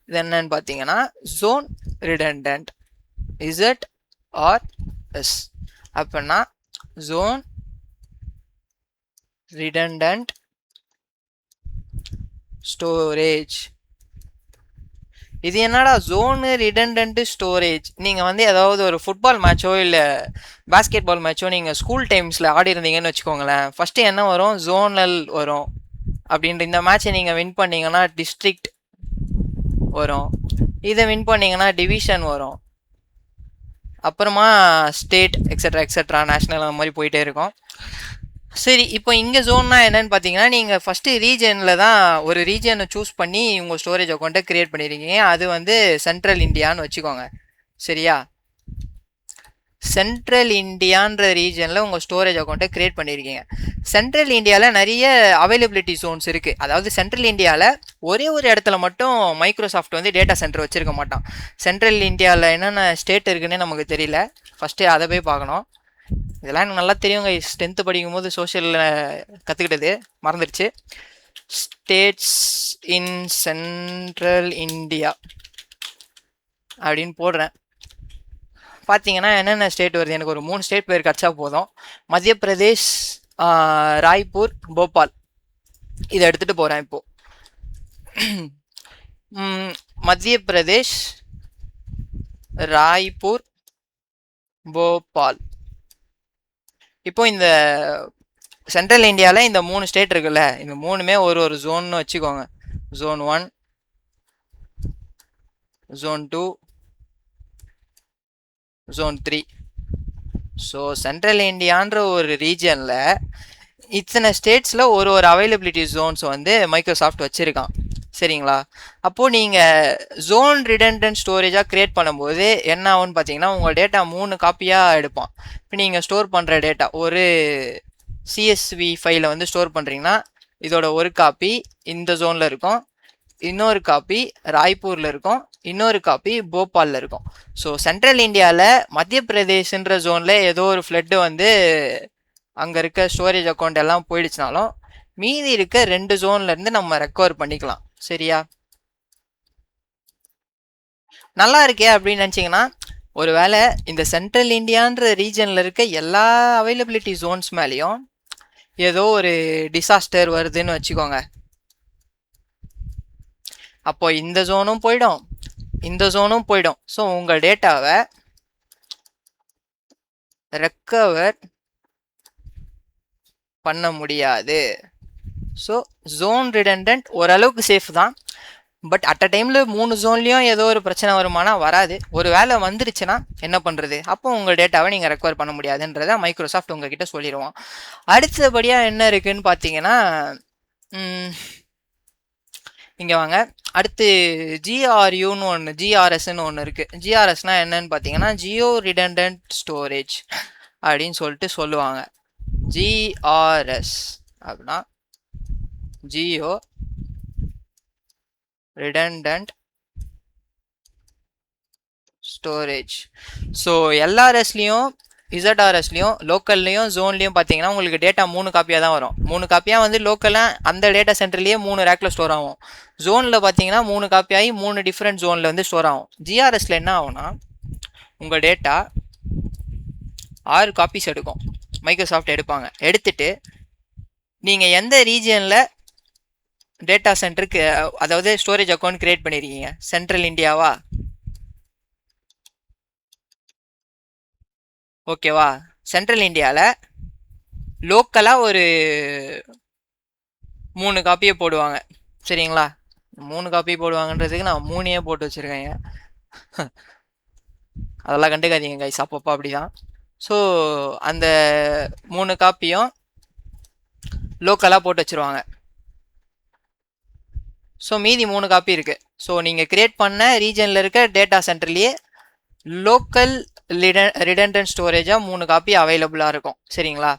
இது என்னன்னு பார்த்தீங்கன்னா ஜோன் ரிடண்டன்ட் ZRS அப்படின்னா ஜோன் ரிடண்டன்ட் ஸ்டோரேஜ். இது என்னடா ஜோனு ரிடண்டன்ட் ஸ்டோரேஜ்? நீங்கள் வந்து ஏதாவது ஒரு ஃபுட்பால் மேட்சோ இல்லை பாஸ்கெட் பால் மேட்சோ நீங்கள் ஸ்கூல் டைம்ஸில் ஆடி இருந்தீங்கன்னு வச்சுக்கோங்களேன். ஃபஸ்ட்டு என்ன வரும்? ஜோனல் வரும். அப்படின்ற இந்த மேட்சை நீங்கள் வின் பண்ணீங்கன்னா டிஸ்ட்ரிக்ட் வரும். இதை வின் பண்ணீங்கன்னா டிவிஷன் வரும். அப்புறமா ஸ்டேட் எக்ஸெட்ரா நேஷ்னல் அந்த மாதிரி போயிட்டே இருக்கும். சரி, இப்போ இங்கே ஜோன்னா என்னன்னு பார்த்தீங்கன்னா, நீங்கள் ஃபஸ்ட்டு ரீஜனில் தான் ஒரு ரீஜனை சூஸ் பண்ணி உங்கள் ஸ்டோரேஜ் அக்கௌண்ட்டை க்ரியேட் பண்ணியிருக்கீங்க. அது வந்து சென்ட்ரல் இந்தியான்னு வச்சுக்கோங்க. சரியா? சென்ட்ரல் இந்தியான்ற ரீஜனில் உங்கள் ஸ்டோரேஜ் அக்கௌண்ட்டை க்ரியேட் பண்ணியிருக்கீங்க. சென்ட்ரல் இந்தியாவில் நிறைய அவைலபிலிட்டி ஜோன்ஸ் இருக்குது. அதாவது சென்ட்ரல் இந்தியாவில் ஒரே ஒரு இடத்துல மட்டும் மைக்ரோசாஃப்ட் வந்து டேட்டா சென்டர் வச்சுருக்க மாட்டான். சென்ட்ரல் இந்தியாவில் என்னென்ன ஸ்டேட் இருக்குன்னு நமக்கு தெரியல. ஃபஸ்ட்டு அதை போய் பார்க்கணும். இதெல்லாம் எனக்கு நல்லா தெரியுங்க, 10th படிக்கும் போது சோஷியலில் கற்றுக்கிட்டது மறந்துடுச்சு. ஸ்டேட்ஸ் இன் சென்ட்ரல் இந்தியா அப்படின்னு போடுறேன். பார்த்தீங்கன்னா என்னென்ன ஸ்டேட் வருது? எனக்கு ஒரு 3 ஸ்டேட் பேர் கிடச்சா போதும். மத்திய பிரதேஷ், ராய்ப்பூர், போபால். இதை எடுத்துகிட்டு போகிறேன் இப்போது. மத்திய பிரதேஷ், ராய்ப்பூர், போபால். இப்போ இந்த சென்ட்ரல் இந்தியாவில் இந்த 3 ஸ்டேட் இருக்குல்ல, இந்த 3மே ஒரு ஜோன்னு வச்சுக்கோங்க. Zone 1, zone 2, zone 3. So central இந்தியான்ற ஒரு ரீஜனில் இத்தனை ஸ்டேட்ஸில் ஒரு அவைலபிலிட்டி ஜோன்ஸ் வந்து மைக்ரோசாஃப்ட் வச்சுருக்கான். சரிங்களா? அப்போது நீங்கள் ஜோன் ரிடண்டன்ட் ஸ்டோரேஜாக க்ரியேட் பண்ணும்போது என்ன ஆகும்னு பார்த்தீங்கன்னா, உங்கள் டேட்டா 3 காப்பியாக எடுப்பான். இப்போ நீங்கள் ஸ்டோர் பண்ணுற டேட்டா ஒரு CSV ஃபைலை வந்து ஸ்டோர் பண்ணுறீங்கன்னா இதோட ஒரு காப்பி இந்த ஜோனில் இருக்கும், இன்னொரு காப்பி ராய்ப்பூரில் இருக்கும், இன்னொரு காப்பி போபாலில் இருக்கும். ஸோ சென்ட்ரல் இந்தியாவில் மத்திய பிரதேஷ்ன்ற ஜோனில் ஏதோ ஒரு ஃப்ளட்டு வந்து அங்கே இருக்க ஸ்டோரேஜ் அக்கௌண்ட் எல்லாம் போயிடுச்சுனாலும் மீதி இருக்க 2 ஜோன்லேருந்து நம்ம ரெக்கவர் பண்ணிக்கலாம். சரியா? நல்லா இருக்கே அப்படின்னு நினச்சிங்கன்னா, ஒரு வேளை இந்த சென்ட்ரல் இந்தியான்ற ரீஜனில் இருக்க எல்லா அவைலபிலிட்டி ஜோன்ஸ் மேலேயும் ஏதோ ஒரு டிசாஸ்டர் வருதுன்னு வச்சுக்கோங்க. அப்போ இந்த ஜோனும் போயிடும், இந்த ஜோனும் போயிடும். ஸோ உங்கள் டேட்டாவை ரெக்கவர் பண்ண முடியாது. ஸோ ஜோன் ரிடண்டன்ட் ஓரளவுக்கு சேஃப் தான். பட் அட் அ டைமில் 3 ஜோன்லேயும் ஏதோ ஒரு பிரச்சனை வருமானா வராது. ஒரு வேளை வந்துருச்சுன்னா என்ன பண்ணுறது? அப்போ உங்கள் டேட்டாவை நீங்கள் ரெக்கவர் பண்ண முடியாதுன்றதை மைக்ரோசாஃப்ட் உங்ககிட்ட சொல்லிடுவோம். அடுத்தபடியாக என்ன இருக்குதுன்னு பார்த்தீங்கன்னா, இங்கே வாங்க. அடுத்து GRUன்னு ஒன்று, GRSன்னு ஒன்று இருக்குது. GRSனால் என்னன்னு பார்த்தீங்கன்னா ஜியோ ரிடண்டன்ட் ஸ்டோரேஜ் அப்படின்னு சொல்லிட்டு சொல்லுவாங்க. GRS அப்படின்னா ஜியோ ரிடண்டன்ட் ஸ்டோரேஜ். ஸோ எல்ஆர்எஸ்லேயும் இசட்ஆர்எஸ்லையும் லோக்கல்லையும் ஜோன்லையும் பார்த்தீங்கன்னா உங்களுக்கு டேட்டா 3 காப்பியாக தான் வரும். 3 காப்பியாக வந்து லோக்கலாக அந்த டேட்டா சென்டர்லேயே 3 ரேக்கில் ஸ்டோர் ஆகும். ஜோனில் பார்த்தீங்கன்னா 3 காப்பியாகி 3 டிஃப்ரெண்ட் ஜோனில் வந்து ஸ்டோர் ஆகும். ஜிஆர்எஸில் என்ன ஆகும்னா உங்கள் டேட்டா 6 காப்பீஸ் எடுக்கும். மைக்ரோசாஃப்ட் எடுப்பாங்க. எடுத்துட்டு நீங்கள் எந்த ரீஜியனில் டேட்டா சென்டருக்கு அதாவது ஸ்டோரேஜ் அக்கௌண்ட் கிரியேட் பண்ணியிருக்கீங்க, சென்ட்ரல் இந்தியாவா, ஓகேவா, சென்ட்ரல் இந்தியாவில் லோக்கலாக ஒரு 3 காப்பியை போடுவாங்க. சரிங்களா, 3 காப்பி போடுவாங்கன்றதுக்கு நான் 3 போட்டு வச்சுருக்கேங்க. அதெல்லாம் கண்டுக்காதீங்க கைஸ், அப்பப்போ அப்படி தான். ஸோ அந்த 3 காப்பியும் லோக்கலாக போட்டு வச்சுருவாங்க. ஸோ மீதி 3 காப்பி இருக்குது. ஸோ நீங்கள் கிரியேட் பண்ண ரீஜனில் இருக்க டேட்டா சென்டர்லேயே லோக்கல் ரிடண்டன்ட் ஸ்டோரேஜாக 3 காப்பி அவைலபிளாக இருக்கும். சரிங்களா,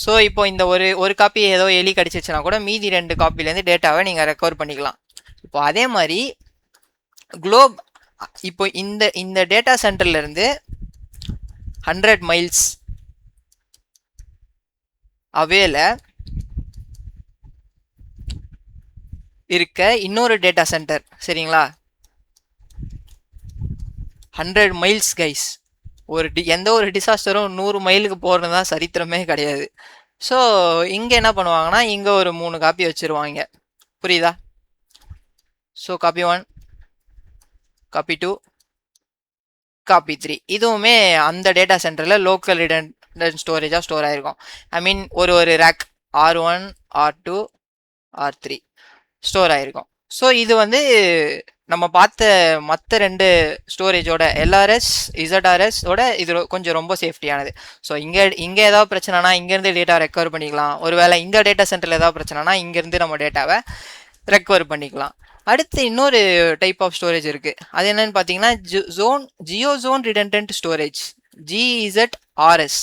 ஸோ இப்போ இந்த ஒரு காப்பி ஏதோ எலி கடிச்சிச்சுன்னா கூட மீதி 2 காப்பிலேருந்து டேட்டாவை நீங்கள் ரெக்கவர் பண்ணிக்கலாம். இப்போ அதே மாதிரி குளோப் இப்போ இந்த டேட்டா சென்டர்லேருந்து 100 மைல்ஸ் அவேல இருக்க இன்னொரு டேட்டா சென்டர். சரிங்களா, 100 மைல்ஸ் கைஸ். எந்த ஒரு டிசாஸ்டரும் 100 மைலுக்கு போகிறது தான் சரித்திரமே கிடையாது. ஸோ இங்கே என்ன பண்ணுவாங்கன்னா இங்கே ஒரு 3 காப்பி வச்சுருவாங்க. புரியுதா? ஸோ காப்பி 1, காப்பி 2, காப்பி 3 இதுவுமே அந்த டேட்டா சென்டரில் லோக்கல் ரிடண்டன்ட் ஸ்டோரேஜாக ஸ்டோர் ஆகிருக்கும். ஐ மீன் ஒரு rack R1, R2, R3 store ஆகிருக்கும். ஸோ இது வந்து நம்ம பார்த்த மற்ற 2 ஸ்டோரேஜோட எல்ஆர்எஸ் இசட்ஆர்எஸோட இது கொஞ்சம் ரொம்ப சேஃப்டியானது. ஸோ இங்கே ஏதாவது பிரச்சனைனா இங்கேருந்து டேட்டா ரெக்கவர் பண்ணிக்கலாம். ஒருவேளை இந்த டேட்டா சென்டரில் ஏதாவது பிரச்சனைனா இங்கேருந்து நம்ம டேட்டாவை ரெக்கவர் பண்ணிக்கலாம். அடுத்து இன்னொரு டைப் ஆஃப் ஸ்டோரேஜ் இருக்குது. அது என்னன்னு பார்த்தீங்கன்னா geo zone redundant storage, GZRS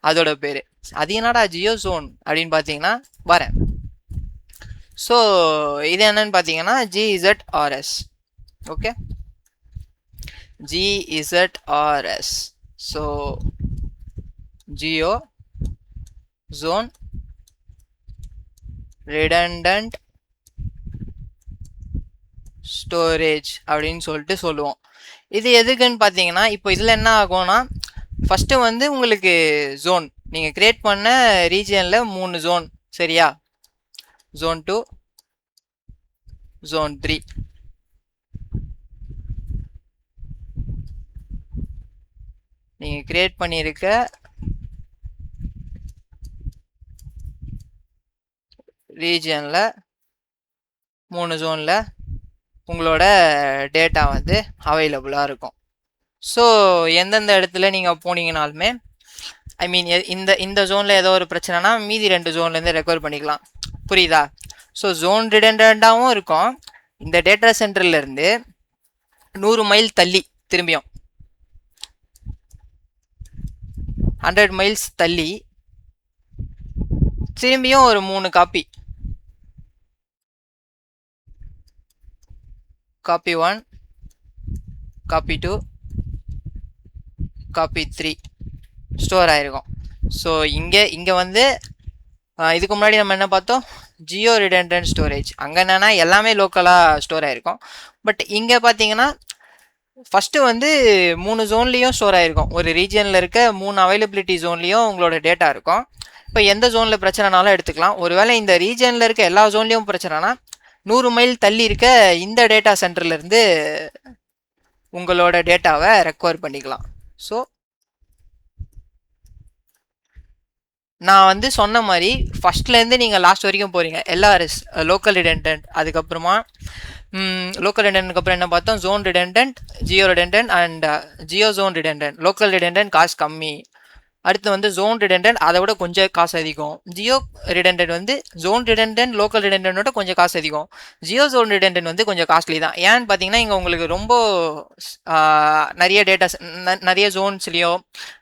அதோட பேர். அது என்னடா ஜியோ ஜோன் அப்படின்னு பார்த்தீங்கன்னா வரேன். ஸோ இது என்னன்னு பார்த்தீங்கன்னா GZRS. Okay, GZRS. So geo zone redundant storage அப்படின்னு சொல்லிட்டு சொல்லுவோம். இது எதுக்குன்னு பார்த்தீங்கன்னா இப்போ இதில் என்ன ஆகும்னா ஃபஸ்ட்டு வந்து உங்களுக்கு ஜோன் நீங்கள் கிரியேட் பண்ண ரீஜியனில் 3 ஜோன். சரியா, Zone 2, Zone 3. நீங்கள் கிரியேட் பண்ணியிருக்க ரீஜியனில் 3 ஜோனில் உங்களோட டேட்டா வந்து அவைலபிளாக இருக்கும். ஸோ எந்தெந்த இடத்துல நீங்கள் போனீங்கனாலுமே ஐ மீன் இந்த ஜோனில் ஏதோ ஒரு பிரச்சனைனா மீதி 2 ஜோன்லேருந்து ரெக்கவர் பண்ணிக்கலாம். புரியுதா? ஸோ ஜோன் ரிடண்டண்டாகவும் இருக்கும். இந்த டேட்டா சென்டர்லேருந்து 100 மைல் தள்ளி திரும்பியும் 100 மைல்ஸ் தள்ளி திரும்பியும் ஒரு 3 copy, copy 1, copy 2, copy 3 store ஆகிருக்கும். ஸோ இங்கே வந்து இதுக்கு முன்னாடி நம்ம என்ன பார்த்தோம், ஜியோ ரிடண்டன்ட் ஸ்டோரேஜ். அங்கே என்னென்னா எல்லாமே லோக்கலாக ஸ்டோர் ஆகிருக்கும். பட் இங்கே பார்த்தீங்கன்னா ஃபஸ்ட்டு வந்து 3 ஜோன்லேயும் ஸ்டோர் ஆகிருக்கும். ஒரு ரீஜனில் இருக்க 3 அவைலபிலிட்டி ஜோன்லேயும் உங்களோட டேட்டா இருக்கும். இப்போ எந்த ஜோனில் பிரச்சனைனாலும் எடுத்துக்கலாம். ஒருவேளை இந்த ரீஜனில் இருக்க எல்லா ஜோன்லேயும் பிரச்சனைனா 100 மைல் தள்ளி இருக்க இந்த டேட்டா சென்டர்லேருந்து உங்களோட டேட்டாவை ரெக்கவர் பண்ணிக்கலாம். ஸோ நான் வந்து சொன்ன மாதிரி ஃபஸ்ட்லேருந்து நீங்கள் லாஸ்ட் வரைக்கும் போகிறீங்க. எல்ஆர்எஸ் லோக்கல் ரிடண்டன்ட், அதுக்கப்புறமா லோக்கல் ரிடண்டன்ட்க்கு அப்புறம் என்ன பார்த்தோம், zone redundant, geo redundant and geo zone redundant. Local redundant காசு கம்மி. அடுத்து வந்து ஜோன் ரிடண்டன்ட், அதை விட கொஞ்சம் காசு அதிகம். ஜியோ ரிடண்டன்ட் வந்து ஜோன் ரிடண்டன்ட் லோக்கல் ரிடண்டன்ட்டோட கொஞ்சம் காசு அதிகம். ஜியோ ஜோன் ரிடண்டன்ட் வந்து கொஞ்சம் காஸ்ட்லி தான். ஏன்னு பார்த்தீங்கன்னா இங்கே உங்களுக்கு ரொம்ப நிறைய நிறைய ஜோன்ஸ்லேயோ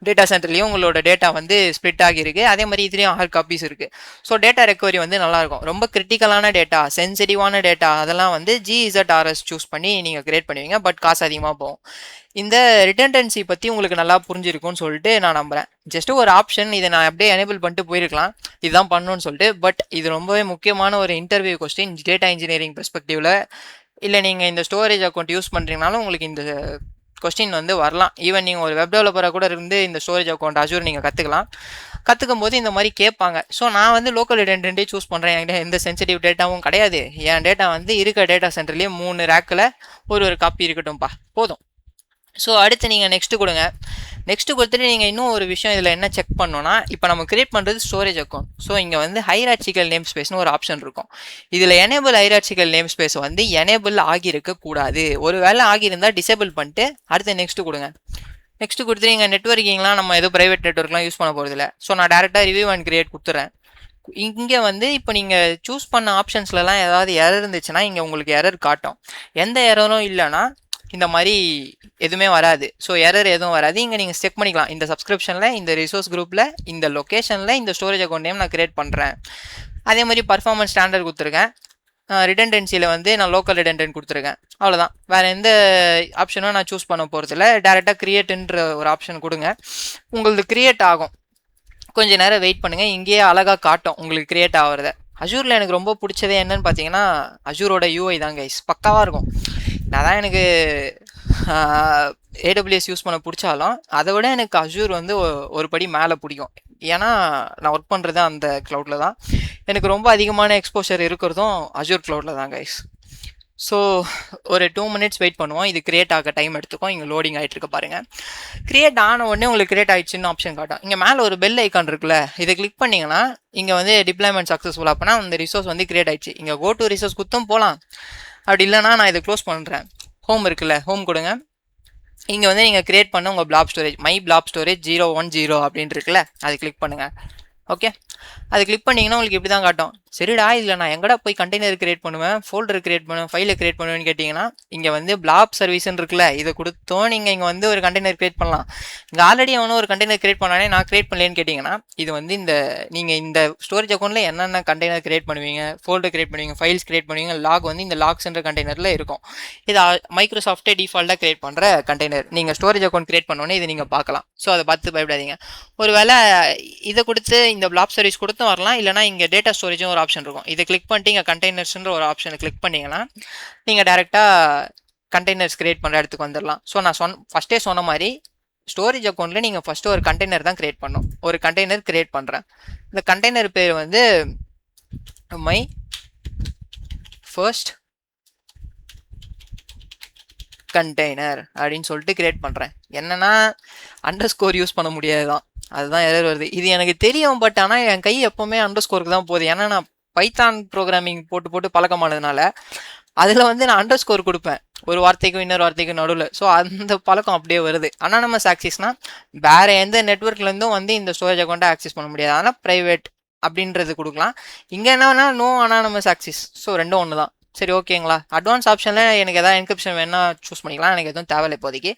டேட்டா சென்டர்லேயும் உங்களோட டேட்டா வந்து ஸ்ப்ளிட் ஆகியிருக்கு. அதே மாதிரி இதுலேயும் 6 காப்பீஸ் இருக்குது. ஸோ டேட்டா ரெக்கவரி வந்து நல்லாயிருக்கும். ரொம்ப கிரிட்டிக்கலான டேட்டா, சென்சிட்டிவான டேட்டா, அதெல்லாம் வந்து GZRS சூஸ் பண்ணி நீங்கள் கிரியேட் பண்ணுவீங்க. பட் காசு அதிகமாக போகும். இந்த ரிடண்டன்சி பற்றி உங்களுக்கு நல்லா புரிஞ்சிருக்கும்னு சொல்லிட்டு நான் நம்புகிறேன். ஜஸ்ட் ஒரு ஆப்ஷன், இதை நான் அப்படியே எனேபிள் பண்ணிட்டு போயிருக்கலாம், இதுதான் பண்ணணும்னு சொல்லிட்டு. பட் இது ரொம்பவே முக்கியமான ஒரு இன்டர்வியூ கொஸ்டின் டேட்டா இன்ஜினியரிங் பெர்ஸ்பெக்டிவ்ல. இல்லை நீங்கள் இந்த ஸ்டோரேஜ் அக்கௌண்ட் யூஸ் பண்ணுறீங்கனாலும் உங்களுக்கு இந்த கொஸ்டின் வந்து வரலாம். ஈவன் நீங்கள் ஒரு வெப் டெவலப்பராக கூட இருந்து இந்த ஸ்டோரேஜ் அக்கௌண்ட் அஜூர் நீங்கள் கற்றுக்கும் போது இந்த மாதிரி கேட்பாங்க. ஸோ நான் வந்து லோக்கல் ரிடண்டன்ட்டே சூஸ் பண்ணுறேன். என்கிட்ட எந்த சென்சிட்டிவ் டேட்டாவும் கிடையாது. என் டேட்டா வந்து இருக்க டேட்டா சென்டர்லேயே 3 ரேக்கில் ஒரு காப்பி இருக்கட்டும்ப்பா, போதும். ஸோ அடுத்து நீங்கள் நெக்ஸ்ட்டு கொடுங்க. நெக்ஸ்ட்டு கொடுத்துட்டு நீங்கள் இன்னும் ஒரு விஷயம் இதில் என்ன செக் பண்ணோன்னா, இப்போ நம்ம கிரியேட் பண்ணுறது ஸ்டோரேஜ் அக்கௌண்ட். ஸோ இங்கே வந்து ஹைரார்ச்சிக்கல் நேம் ஸ்பேஸ்னு ஒரு ஆப்ஷன் இருக்கும். இதில் எனேபிள் ஹைரார்ச்சிக்கல் நேம் ஸ்பேஸ் வந்து எனேபிள் ஆகியிருக்கக்கூடாது. ஒரு வேளை ஆகியிருந்தால் டிசேபிள் பண்ணிட்டு அடுத்து நெக்ஸ்ட்டு கொடுங்க. நெக்ஸ்ட்டு கொடுத்துட்டு நீங்கள் நெட்வொர்க்கிங்லாம் நம்ம எதுவும் ப்ரைவேட் நெட்வொர்க்லாம் யூஸ் பண்ண போகிறதில்ல. ஸோ நான் டேரெக்டாக ரிவ்யூ அண்ட் கிரியேட் கொடுத்துறேன். இங்கே வந்து இப்போ நீங்கள் சூஸ் பண்ண ஆப்ஷன்ஸ்லலாம் ஏதாவது எரர் இருந்துச்சுன்னா இங்கே உங்களுக்கு எரர் காட்டும். எந்த எரரும் இல்லைன்னா இந்த மாதிரி எதுவுமே வராது. ஸோ எரர் எதுவும் வராது. இங்கே நீங்கள் செக் பண்ணிக்கலாம். இந்த சப்ஸ்கிரிப்ஷனில், இந்த ரிசோர்ஸ் குரூப்பில், இந்த லொக்கேஷனில் இந்த ஸ்டோரேஜ் அக்கௌண்ட் நேம் நான் கிரியேட் பண்ணுறேன். அதே மாதிரி பர்ஃபார்மன்ஸ் ஸ்டாண்டர்ட் கொடுத்துருக்கேன். ரிடண்டன்சியில் வந்து நான் லோக்கல் ரிடண்டன்ட் கொடுத்துருக்கேன். அவ்வளோதான். வேறு எந்த ஆப்ஷனும் நான் சூஸ் பண்ண போகிறதில்ல. டேரெக்டாக கிரியேட்டுன்ற ஒரு ஆப்ஷன் கொடுங்க. உங்களுக்கு கிரியேட் ஆகும். கொஞ்சம் நேரம் வெயிட் பண்ணுங்கள். இங்கேயே அழகாக காட்டும் உங்களுக்கு கிரியேட் ஆகிறத. அஜூரில் எனக்கு ரொம்ப பிடிச்சதே என்னன்னு பார்த்தீங்கன்னா, அஜூரோட யூஐ தான் கைஸ், பக்காவாக இருக்கும். நான் தான் எனக்கு AWS யூஸ் பண்ண பிடிச்சாலும் அதை விட எனக்கு அஜூர் வந்து ஒரு படி மேலே பிடிக்கும். ஏன்னா நான் ஒர்க் பண்ணுறது அந்த க்ளவுடில் தான். எனக்கு ரொம்ப அதிகமான எக்ஸ்போஷர் இருக்கிறதும் அஜூர் க்ளவுடில் தான் கைஸ். ஸோ ஒரு 2 மினிட்ஸ் வெயிட் பண்ணுவோம். இது கிரியேட் ஆக டைம் எடுத்துக்கும். இங்கே லோடிங் ஆகிட்டு இருக்கு பாருங்கள். கிரியேட் ஆன உடனே உங்களுக்கு கிரியேட் ஆகிடுச்சுன்னு ஆப்ஷன் காட்டும். இங்கே மேலே ஒரு பெல் ஐக்கான் இருக்குல்ல, இதை கிளிக் பண்ணிங்கன்னா இங்கே வந்து டிப்ளாய்மெண்ட் சக்ஸஸ்ஃபுல்லாக பண்ணால் அந்த ரிசோர்ஸ் வந்து கிரியேட் ஆகிடுச்சு. இங்கே கோ டு ரிசோர்ஸ் குத்தும் போகலாம். அப்படி இல்லைனா நான் இதை க்ளோஸ் பண்ணுறேன். ஹோம் இருக்குல்ல, ஹோம் கொடுங்க. இங்கே வந்து நீங்கள் கிரியேட் பண்ண உங்கள் flap storage, my flap storage 010 அப்படின்னு இருக்குல்ல, அதை கிளிக் பண்ணுங்கள். ஓகே, அது கிளிக் பண்ணிங்கன்னா உங்களுக்கு இப்படி தான் காட்டும். சரிடா, இதில் நான் எங்கடா போய் கண்டெய்னர் கிரியேட் பண்ணுவேன், ஃபோல்டர் கிரியேட் பண்ணுவேன், ஃபைலை கிரியேட் பண்ணுவேன்னு கேட்டிங்கன்னா, இங்கே வந்து பிளாப் சர்வீஸ்ன்னு இருக்குல்ல, இதை கொடுத்தோம் நீங்கள் இங்கே வந்து ஒரு கண்டெய்னர் கிரியேட் பண்ணலாம். இங்கே ஆல்ரெடி அவனும் ஒரு கண்டெய்னர் கிரியேட் பண்ணானே, நான் கிரியேட் பண்ணலேன்னு கேட்டிங்கன்னா, இது வந்து நீங்கள் இந்த ஸ்டோரேஜ் அக்கௌண்ட்டில் என்னென்ன கண்டெய்னர் கிரியேட் பண்ணுவீங்க, ஃபோல்டர் கிரியேட் பண்ணுவீங்க, ஃபைல்ஸ் கிரியேட் பண்ணுவீங்க, லாக் வந்து இந்த லாக்ஸ்ன்ற கண்டெய்னரில் இருக்கும். இது மைக்ரோசாஃப்ட்டே டிஃபால்ட்டாக கிரியேட் பண்ணுற கண்டெய்னர். நீங்கள் ஸ்டோரேஜ் அக்கௌண்ட் கிரியேட் பண்ணோன்னே இதை நீங்கள் பார்க்கலாம். ஸோ அதை பார்த்து பயப்படாதீங்க. ஒருவேளை இதை கொடுத்து இந்த பிளாப் சர்வீஸ் கொடுத்தும் வரலாம், இல்லைனா இங்கே டேட்டா ஸ்டோரேஜும் ஒரு ஆப்ஷன் இருக்கும். இதை கிளிக் பண்ணிட்டு இங்கே கண்டெய்னர்ஸ்ன்ற ஒரு ஆப்ஷனை கிளிக் பண்ணிங்கன்னா நீங்கள் டேரெக்டாக கண்டெய்னர்ஸ் கிரியேட் பண்ணுற இடத்துக்கு வந்துடலாம். ஸோ நான் ஃபஸ்ட்டே சொன்ன மாதிரி ஸ்டோரேஜ் அக்கௌண்ட்டில் நீங்கள் ஃபஸ்ட்டு ஒரு கண்டெய்னர் தான் கிரியேட் பண்ணணும். ஒரு கண்டெய்னர் கிரியேட் பண்ணுறேன். இந்த கண்டெய்னர் பேர் வந்து மை ஃபர்ஸ்ட் கண்டெய்னர் அப்படின்னு சொல்லிட்டு கிரியேட் பண்ணுறேன். என்னென்னா அண்டர்ஸ்கோர் யூஸ் பண்ண முடியாது தான், அதுதான் எரர் வருது. இது எனக்கு தெரியும், பட் ஆனால் என் கை எப்போவுமே அண்டர்ஸ்கோருக்கு தான் போகுது. ஏன்னா நான் பைத்தான் ப்ரோக்ராமிங் போட்டு பழக்கமானதுனால அதில் வந்து நான் அண்டர்ஸ்கோர் கொடுப்பேன் ஒரு வார்த்தைக்கும் இன்னொரு வார்த்தைக்கும் நடுவில். ஸோ அந்த பழக்கம் அப்படியே வருது. அனானமஸ் ஆக்சஸ்னால் வேறு எந்த நெட்ஒர்க்லேருந்தும் வந்து இந்த ஸ்டோரேஜ் அக்கௌண்ட்டை ஆக்சஸ் பண்ண முடியாது. ஆனால் ப்ரைவேட் அப்படின்றது கொடுக்கலாம். இங்கே என்னன்னா நோ அனானமஸ் ஆக்சஸ். ஸோ ரெண்டும் ஒன்று தான். சரி, ஓகேங்களா. அட்வான்ஸ் ஆப்ஷனில் எனக்கு எதாவது என்கிரிப்ஷன் வேணா சூஸ் பண்ணிக்கலாம். எனக்கு எதுவும் தேவையில்லை இப்போதைக்கு.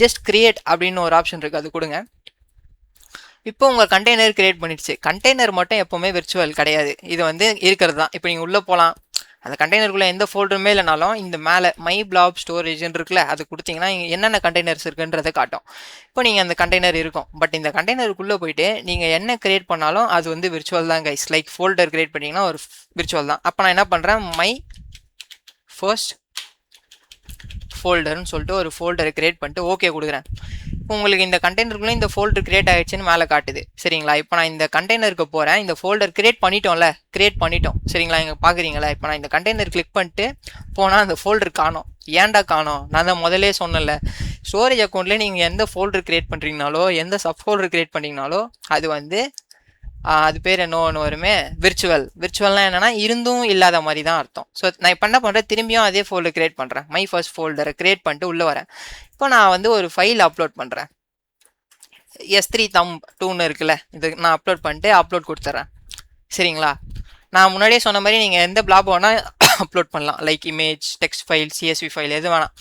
ஜஸ்ட் கிரியேட் அப்படின்னு ஒரு ஆப்ஷன் இருக்குது, அது கொடுங்க. இப்போ உங்கள் கண்டெய்னர் கிரியேட் பண்ணிடுச்சு. கண்டெய்னர் மட்டும் எப்போவுமே விர்ச்சுவல் கிடையாது, இது வந்து இருக்கிறது தான். இப்போ நீங்கள் உள்ளே போகலாம், அந்த கண்டெய்னருக்குள்ளே எந்த ஃபோல்டருமே இல்லைனாலும் இந்த மேலே மை பிளாப் ஸ்டோரேஜ்னு இருக்குல்ல, அது கொடுத்தீங்கன்னா என்னென்ன கண்டெய்னர்ஸ் இருக்குன்றதை காட்டும். இப்போ நீங்கள் அந்த கண்டெய்னர் இருக்கும், பட் இந்த கண்டெய்னருக்குள்ளே போயிட்டு நீங்கள் என்ன கிரியேட் பண்ணாலும் அது வந்து விர்ச்சுவல் தான் கைஸ். லைக் ஃபோல்டர் கிரியேட் பண்ணிங்கன்னா ஒரு விர்ச்சுவல் தான். அப்போ நான் என்ன பண்ணுறேன், மை ஃபர்ஸ்ட் ஃபோல்டர்னு சொல்லிட்டு ஒரு ஃபோல்டரை கிரியேட் பண்ணிட்டு ஓகே கொடுக்குறேன். உங்களுக்கு இந்த கண்டெய்னருக்குள்ளே இந்த ஃபோல்டர் கிரியேட் ஆகிடுச்சுன்னு மேலே காட்டுது. சரிங்களா. இப்போ நான் இந்த கண்டெய்னருக்கு போகிறேன். இந்த ஃபோல்டர் கிரியேட் பண்ணிட்டோம். சரிங்களா, இங்கே பார்க்குறீங்களா. இப்போ நான் இந்த கண்டெய்னர் கிளிக் பண்ணிட்டு போனால் அந்த ஃபோல்டர் காணோம். ஏன்டா காணோம், நான் தான் முதலே சொன்னல, ஸ்டோரேஜ் அக்கௌண்ட்லேயே நீங்கள் எந்த ஃபோல்டர் கிரியேட் பண்ணுறீங்கனாலோ எந்த சப் ஃபோல்டர் கிரியேட் பண்ணிங்கனாலோ அது வந்து அது பேர் என்ன ஒன்று வருமே, விர்ச்சுவல்னால் என்னென்னா இருந்தும் இல்லாத மாதிரி தான் அர்த்தம். ஸோ நான் இப்போ என்ன பண்ணுறேன், திரும்பியும் அதே ஃபோல்டர் கிரியேட் பண்ணுறேன். மை ஃபர்ஸ்ட் ஃபோல்டரை கிரியேட் பண்ணிட்டு உள்ளே வரேன். இப்போ நான் வந்து ஒரு ஃபைல் அப்லோட் பண்ணுறேன். S3 thumb2ன்னு இருக்குல்ல, இது நான் அப்லோட் பண்ணிட்டு அப்லோட் கொடுத்துட்றேன். சரிங்களா. நான் முன்னாடியே சொன்ன மாதிரி நீங்கள் எந்த பிளாப் வேணால் அப்லோட் பண்ணலாம், like image, text file, CSV file, எது வேணாம்.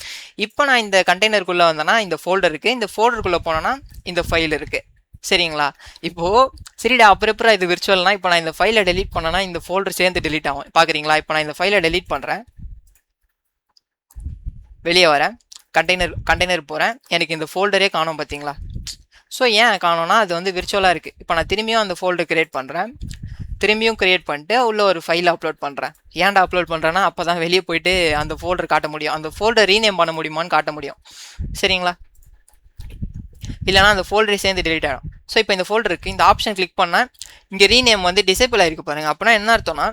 இப்போ நான் இந்த கண்டெய்னருக்குள்ளே வந்தேன்னா இந்த ஃபோல்டர் இருக்குது, இந்த ஃபோல்டருக்குள்ளே போனோன்னா இந்த ஃபைல் இருக்குது. சரிங்களா. இப்போது சரிடா, அப்புறம் இது விர்ச்சுவல்னா இப்போ நான் இந்த ஃபைலை டெலீட் பண்ணேன்னா இந்த ஃபோல்டர் சேர்ந்து டெலீட் ஆகும். பார்க்குறீங்களா. இப்போ நான் இந்த ஃபைலை டெலீட் பண்ணுறேன், வெளியே வரேன், கண்டெய்னர் போகிறேன், எனக்கு இந்த ஃபோல்டரே காணோம் பார்த்தீங்களா? ஸோ ஏன் காணோம்னா அது வந்து விர்ச்சுவலாக இருக்குது. இப்போ நான் திரும்பியும் அந்த ஃபோல்டர் கிரியேட் பண்ணுறேன், திரும்பியும் கிரியேட் பண்ணிட்டு உள்ள ஒரு ஃபைலை அப்லோட் பண்ணுறேன். ஏன்டா அப்லோட் பண்ணுறேன்னா அப்போ தான் வெளியே போயிட்டு அந்த ஃபோல்டர் காட்ட முடியும், அந்த ஃபோல்டர் ரீநேம் பண்ண முடியுமான்னு காட்ட முடியும். சரிங்களா? இல்லைனா அந்த ஃபோல்டரே சேர்ந்து டெலிட் ஆகிடும். ஸோ இப்போ இந்த ஃபோல்டர் இருக்குது, இந்த ஆப்ஷன் கிளிக் பண்ணால் இங்கே ரீநேம் வந்து டிசேபிள் ஆகிருக்கு பாருங்கள். அப்படின்னா என்ன அர்த்தம்னா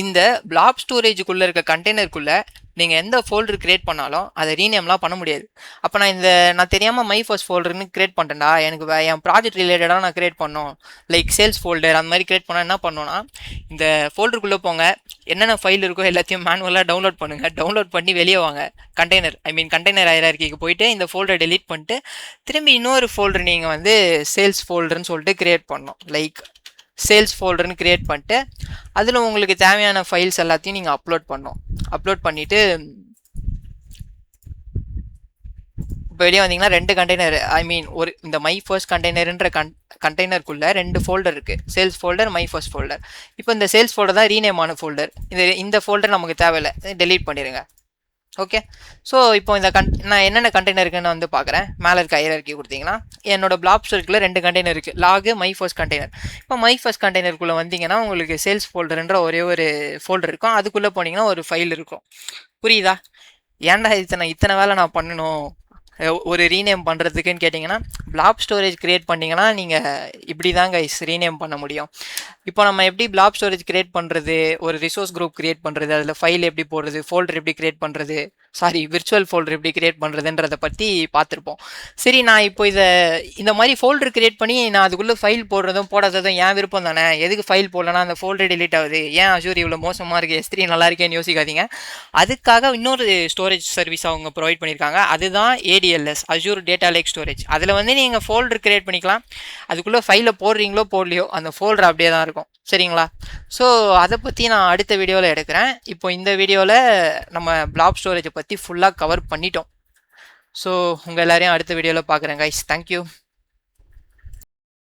இந்த பிளாப் ஸ்டோரேஜுக்குள்ளே இருக்க கண்டெய்னருக்குள்ளே நீங்கள் எந்த ஃபோல்டர் கிரியேட் பண்ணாலும் அதை ரீநேம்லாம் பண்ண முடியாது. அப்போ நான் தெரியாமல் மை ஃபர்ஸ்ட் ஃபோல்டர்னு கிரியேட் பண்ணிட்டேன்டா, எனக்கு என் ப்ராஜெக்ட் ரிலேட்டடாக நான் கிரியேட் பண்ணோம், லைக் சேல்ஸ் ஃபோல்டர் அந்த மாதிரி கிரியேட் பண்ணால் என்ன பண்ணோன்னா, இந்த ஃபோல்டருக்குள்ளே போங்க, என்னென்ன ஃபைல் இருக்கோ எல்லாத்தையும் மேனுவலாக டவுன்லோட் பண்ணுங்கள், டவுன்லோட் பண்ணி வெளியே வாங்க, கண்டெய்னர் ஹையரார்க்கிக்கு போயிட்டு இந்த ஃபோல்டர் டெலீட் பண்ணிட்டு திரும்பி இன்னொரு ஃபோல்டர் நீங்கள் வந்து சேல்ஸ் ஃபோல்டர்னு சொல்லிட்டு கிரியேட் பண்ணணும். லைக் சேல்ஸ் ஃபோல்டர்னு கிரியேட் பண்ணிட்டு அதில் உங்களுக்கு தேவையான ஃபைல்ஸ் எல்லாத்தையும் நீங்கள் அப்லோட் பண்ணிவிட்டு இப்போ வெளியே வந்தீங்கன்னா 2 கண்டெய்னர் ஒரு இந்த மை ஃபர்ஸ்ட் கண்டெய்னர்ன்ற கண்டெய்னருக்குள்ளே 2 ஃபோல்டர் இருக்குது, sales folder, my first folder. இப்போ இந்த சேல்ஸ் ஃபோல்டர் தான் ரீநேம் ஆன ஃபோல்டர், இந்த ஃபோல்டர் நமக்கு தேவையில்லை, டெலீட் பண்ணிடுங்க. ஓகே, ஸோ இப்போ நான் என்னென்ன கண்டெய்னர் இருக்குன்னு வந்து பார்க்குறேன். மேலே இருக்க ஹையரார்க்கி கொடுத்தீங்கன்னா என்னோட பிளாப் ஸ்டோரேஜ்ல 2 கண்டெய்னர் இருக்குது, லாகு, மை ஃபர்ஸ்ட் கண்டெய்னர். இப்போ மை ஃபர்ஸ்ட் கண்டெய்னருக்குள்ளே வந்தீங்கன்னா உங்களுக்கு சேல்ஸ் ஃபோல்டர்ன்ற ஒரே ஒரு ஃபோல்டர் இருக்கும், அதுக்குள்ளே போனீங்கன்னா ஒரு ஃபைல் இருக்கும். புரியுதா? ஏன்டா இத்தனை வேலை நான் பண்ணணும் ஒரு ரீநேம் பண்ணுறதுக்குன்னு கேட்டிங்கன்னா, பிளாப் ஸ்டோரேஜ் கிரியேட் பண்ணிங்கன்னா நீங்கள் இப்படி தான் கைஸ் ரீநேம் பண்ண முடியும். இப்போ நம்ம எப்படி பிளாப் ஸ்டோரேஜ் கிரியேட் பண்ணுறது, ஒரு ரிசோர்ஸ் குரூப் கிரியேட் பண்ணுறது, அதில் ஃபைல் எப்படி போடுறது, ஃபோல்டர் எப்படி கிரியேட் பண்ணுறது, விர்ச்சுவல் ஃபோல்டர் எப்படி கிரியேட் பண்ணுறதுன்றதை பற்றி பார்த்துருப்போம். சரி, நான் இப்போ இந்த மாதிரி ஃபோல்டர் கிரியேட் பண்ணி நான் அதுக்குள்ளே ஃபைல் போடுறதும் போடாததும் என் விருப்பம் தானே, எதுக்கு ஃபைல் போடலன்னா அந்த ஃபோல்டர் டெலீட் ஆகுது, ஏன் அஷூர் இவ்வளோ மோசமாக இருக்குது, S3 நல்லா இருக்கேன்னு யோசிக்காதீங்க. அதுக்காக இன்னொரு ஸ்டோரேஜ் சர்வீஸ் அவங்க ப்ரொவைட் பண்ணியிருக்காங்க, அதுதான் ADLS, Azure data lakh storage. அதில் வந்து நீங்கள் ஃபோல்டர் கிரியேட் பண்ணிக்கலாம், அதுக்குள்ளே ஃபைலை போடுறீங்களோ போடலையோ அந்த ஃபோல்டர் அப்படியே தான் இருக்கும். சரிங்களா? ஸோ அதை பற்றி நான் அடுத்த வீடியோவில் எடுக்கிறேன். இப்போ இந்த வீடியோவில் நம்ம பிளாப் ஸ்டோரேஜை பற்றி ஃபுல்லாக கவர் பண்ணிட்டோம். ஸோ உங்கள் எல்லாரையும் அடுத்த வீடியோவில் பார்க்குறேன் கைஸ். தேங்க்யூ.